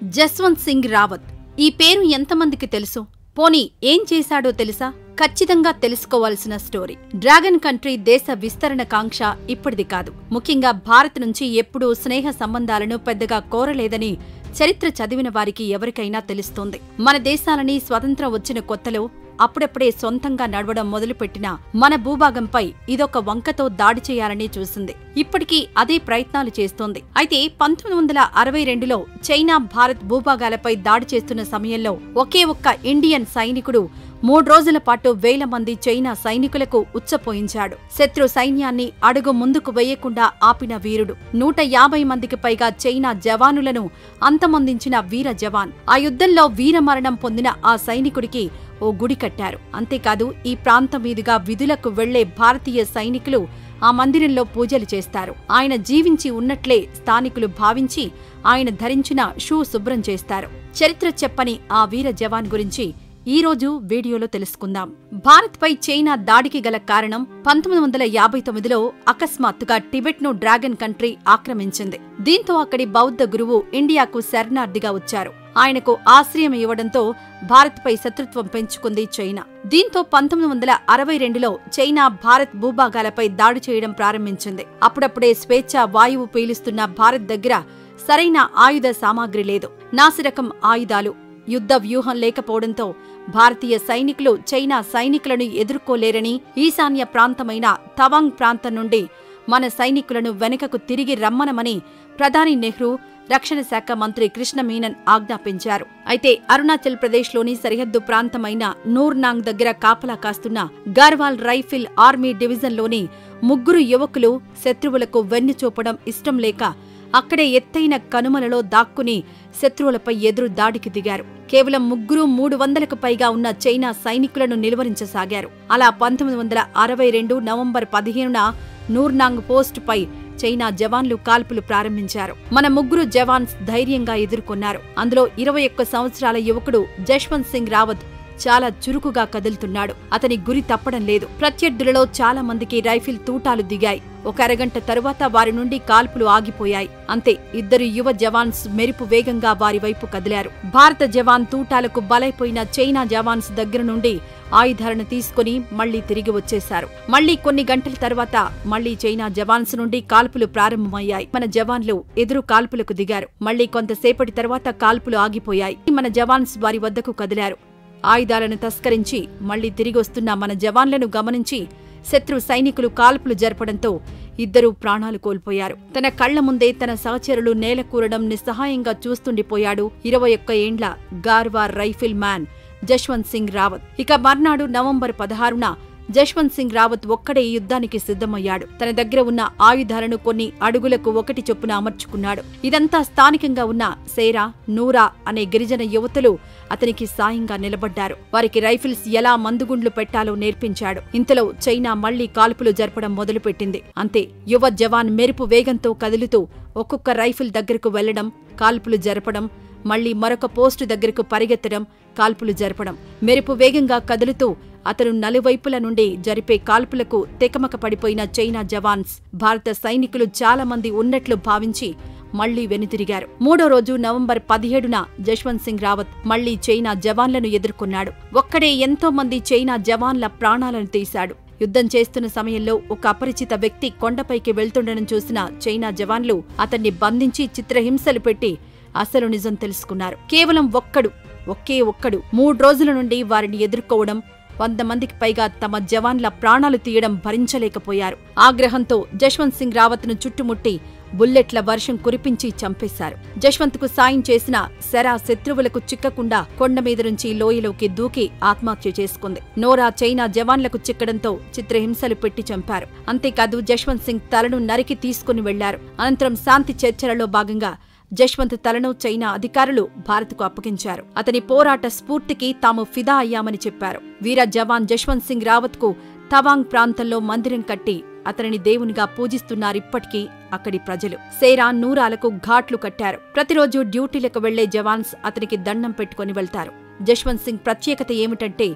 జస్వంత్ సింగ్ రావత్ ఈ పేరు ఎంతమందికి తెలుసు? పోనీ ఏం చేశాడో తెలుసా? ఖచ్చితంగా తెలుసుకోవాల్సిన స్టోరీ. డ్రాగన్ కంట్రీ దేశ విస్తరణ కాంక్ష ఇప్పటిది కాదు. ముఖ్యంగా భారత్ నుంచి ఎప్పుడూ స్నేహ సంబంధాలను పెద్దగా కోరలేదని చరిత్ర చదివిన వారికి ఎవరికైనా తెలుస్తోంది. మన దేశాలని స్వతంత్రం వచ్చిన కొత్తలో అప్పుడప్పుడే సొంతంగా నడవడం మొదలుపెట్టిన మన భూభాగంపై ఇదొక వంకతో దాడి చేయాలని చూసింది. ఇప్పటికీ అదే ప్రయత్నాలు చేస్తోంది. అయితే 1962లో చైనా భారత్ భూభాగాలపై దాడి చేస్తున్న సమయంలో ఒకే ఒక్క ఇండియన్ సైనికుడు 3 రోజుల పాటు వేల మంది చైనా సైనికులకు ఉచ్చపోయించాడు. శత్రు సైన్యాన్ని అడుగు ముందుకు వేయకుండా ఆపిన వీరుడు. 150 మందికి పైగా చైనా జవానులను అంతమొందించిన వీర జవాన్. ఆ యుద్ధంలో వీరమరణం పొందిన ఆ సైనికుడికి ఓ గుడి కట్టారు. అంతేకాదు ఈ ప్రాంతం మీదుగా విధులకు వెళ్లే భారతీయ సైనికులు ఆ మందిరంలో పూజలు చేస్తారు. ఆయన జీవించి ఉన్నట్లే స్థానికులు భావించి ఆయన ధరించిన షూ శుభ్రం చేస్తారు. చరిత్ర చెప్పని ఆ వీర జవాన్ గురించి ఈ రోజు వీడియోలో తెలుసుకుందాం. భారత్పై చైనా దాడికి గల కారణం 1959లో అకస్మాత్తుగా టిబెట్ను డ్రాగన్ కంట్రీ ఆక్రమించింది. దీంతో అక్కడి బౌద్ధ గురువు ఇండియాకు శరణార్థిగా వచ్చారు. ఆయనకు ఆశ్రయం ఇవ్వడంతో భారత్పై శత్రుత్వం పెంచుకుంది చైనా. దీంతో 1962లో చైనా భారత్ భూభాగాలపై దాడి చేయడం ప్రారంభించింది. అప్పుడప్పుడే స్వేచ్ఛా వాయువు పీలుస్తున్న భారత్ దగ్గర సరైన ఆయుధ సామాగ్రి లేదు. నాసిరకం ఆయుధాలు, యుద్ధ వ్యూహం లేకపోవడంతో భారతీయ సైనికులు చైనా సైనికులను ఎదుర్కోలేరని ఈశాన్య ప్రాంతమైన తవాంగ్ ప్రాంతం నుండి మన సైనికులను వెనుకకు తిరిగి రమ్మనమని ప్రధాని నెహ్రూ, రక్షణ శాఖ మంత్రి కృష్ణ మీనన్ ఆజ్ఞాపించారు. అయితే అరుణాచల్ ప్రదేశ్లోని సరిహద్దు ప్రాంతమైన నూర్నాంగ్ దగ్గర కాపలా కాస్తున్న గార్వాల్ రైఫిల్ ఆర్మీ డివిజన్లోని 3 యువకులు శత్రువులకు వెన్ను చూపడం ఇష్టం లేక అక్కడే ఎత్తైన కనుమలలో దాక్కుని శత్రువులపై ఎదురు దాడికి దిగారు. కేవలం 300కు పైగా ఉన్న చైనా సైనికులను నిలువరించసాగారు. అలా 1962 నవంబర్ 15న నూర్నాంగ్ పోస్టుపై చైనా జవాన్లు కాల్పులు ప్రారంభించారు. మన 3 జవాన్స్ ధైర్యంగా ఎదుర్కొన్నారు. అందులో 21 సంవత్సరాల యువకుడు జస్వంత్ సింగ్ రావత్ చాలా చురుకుగా కదులుతున్నాడు. అతని గురి తప్పడం లేదు. ప్రత్యర్థులలో చాలా మందికి రైఫిల్ తూటాలు దిగాయి. ఒక అరగంట తరువాత వారి నుండి కాల్పులు ఆగిపోయాయి. అంతే, 2 యువ జవాన్స్ మెరుపు వేగంగా వారి వైపు కదిలారు. భారత జవాన్ తూటాలకు బలైపోయిన చైనా జవాన్స్ దగ్గర నుండి ఆయుధాలను తీసుకుని మళ్లీ తిరిగి వచ్చేశారు. మళ్లీ కొన్ని గంటల తర్వాత మళ్లీ చైనా జవాన్స్ నుండి కాల్పులు ప్రారంభమయ్యాయి. మన జవాన్లు ఎదురు కాల్పులకు దిగారు. మళ్లీ కొంతసేపటి తర్వాత కాల్పులు ఆగిపోయాయి. మన జవాన్స్ వారి వద్దకు కదిలారు. ఆయుధాలను తస్కరించి మళ్లీ తిరిగొస్తున్న మన జవాన్లను గమనించి శత్రు సైనికులు కాల్పులు జరపడంతో 2 ప్రాణాలు కోల్పోయారు. తన కళ్ల ముందే తన సహచరులు నేలకూరడం నిస్సహాయంగా చూస్తుండిపోయాడు 21 ఏండ్ల గార్వార్ రైఫిల్ మ్యాన్ జస్వంత్ సింగ్ రావత్. ఇక మర్నాడు నవంబర్ 16న జస్వంత్ సింగ్ రావత్ ఒక్కడే ఈ యుద్ధానికి సిద్ధమయ్యాడు. తన దగ్గర ఉన్న ఆయుధాలను కొన్ని అడుగులకు ఒకటి చొప్పున అమర్చుకున్నాడు. ఇదంతా స్థానికంగా ఉన్న సేరా, నూరా అనే గిరిజన యువతులు అతనికి సాయంగా నిలబడ్డారు. వారికి రైఫిల్స్ ఎలా మందుగుండ్లు పెట్టాలో నేర్పించాడు. ఇంతలో చైనా మళ్లీ కాల్పులు జరపడం మొదలుపెట్టింది. అంతే, యువ జవాన్ మెరుపు వేగంతో కదులుతూ ఒక్కొక్క రైఫిల్ దగ్గరకు వెళ్లడం, కాల్పులు జరపడం, మళ్లీ మరొక పోస్టు దగ్గరకు పరిగెత్తడం, కాల్పులు జరపడం. మెరుపు వేగంగా కదులుతూ అతను నలువైపుల నుండి జరిపే కాల్పులకు తెకమక పడిపోయిన చైనా జవాన్స్ భారత సైనికులు చాలా మంది ఉన్నట్లు భావించి మళ్లీ వెనుతిరిగారు. 3వ రోజు నవంబర్ 17న జస్వంత్ సింగ్ రావత్ మళ్లీ చైనా జవాన్లను ఎదుర్కొన్నాడు. ఒక్కడే ఎంతో మంది చైనా జవాన్ల ప్రాణాలను తీశాడు. యుద్ధం చేస్తున్న సమయంలో ఒక అపరిచిత వ్యక్తి కొండపైకి వెళ్తుండడం చూసిన చైనా జవాన్లు అతన్ని బంధించి చిత్రహింసలు పెట్టి అసలు నిజం తెలుసుకున్నారు. కేవలం ఒకే ఒక్కడు 3 రోజుల నుండి వారిని ఎదుర్కోవడం, 100 మందికి పైగా తమ జవాన్ల ప్రాణాలు తీయడం భరించలేకపోయారు. ఆగ్రహంతో జస్వంత్ సింగ్ రావత్ను చుట్టుముట్టి బుల్లెట్ల వర్షం కురిపించి చంపేశారు. జస్వంత్కు సాయం చేసిన సెరా శత్రువులకు చిక్కకుండా కొండ మీద నుంచి లోయలోకి దూకి ఆత్మహత్య చేసుకుంది. నోరా చైనా జవాన్లకు చిక్కడంతో చిత్రహింసలు పెట్టి చంపారు. అంతేకాదు జస్వంత్ సింగ్ తలను నరికి తీసుకుని వెళ్లారు. అనంతరం శాంతి చర్చలలో భాగంగా జస్వంత్ తలను చైనా అధికారులు భారత్కు అప్పగించారు. అతని పోరాట స్ఫూర్తికి తాము ఫిదా అయ్యామని చెప్పారు. వీర జవాన్ జస్వంత్ సింగ్ రావత్కు తవాంగ్ ప్రాంతంలో మందిరం కట్టి అతనిని దేవునిగా పూజిస్తున్నారిప్పటికీ అక్కడి ప్రజలు. సేరా, నూరాలకు ఘాట్లు కట్టారు. ప్రతిరోజు డ్యూటీలకు వెళ్లే జవాన్స్ అతనికి దండం పెట్టుకుని వెళ్తారు. జస్వంత్ సింగ్ ప్రత్యేకత ఏమిటంటే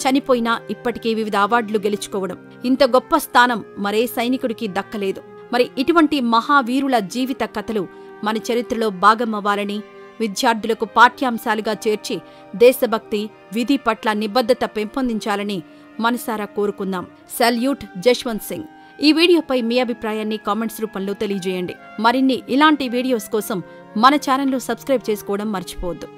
చనిపోయినా ఇప్పటికీ వివిధ అవార్డులు గెలుచుకోవడం. ఇంత గొప్ప స్థానం మరే సైనికుడికి దక్కలేదు. మరి ఇటువంటి మహావీరుల జీవిత కథలు మన చరిత్రలో భాగమవ్వాలని, విద్యార్థులకు పాఠ్యాంశాలుగా చేర్చి దేశభక్తి, విధి పట్ల నిబద్ధత పెంపొందించాలని మనసారా కోరుకుందాం. సల్యూట్ జశ్వంత్ సింగ్. ఈ వీడియోపై మీ అభిప్రాయాన్ని కామెంట్స్ రూపంలో తెలియజేయండి. మరిన్ని ఇలాంటి వీడియోస్ కోసం మన ఛానల్ను సబ్స్క్రైబ్ చేసుకోవడం మర్చిపోవద్దు.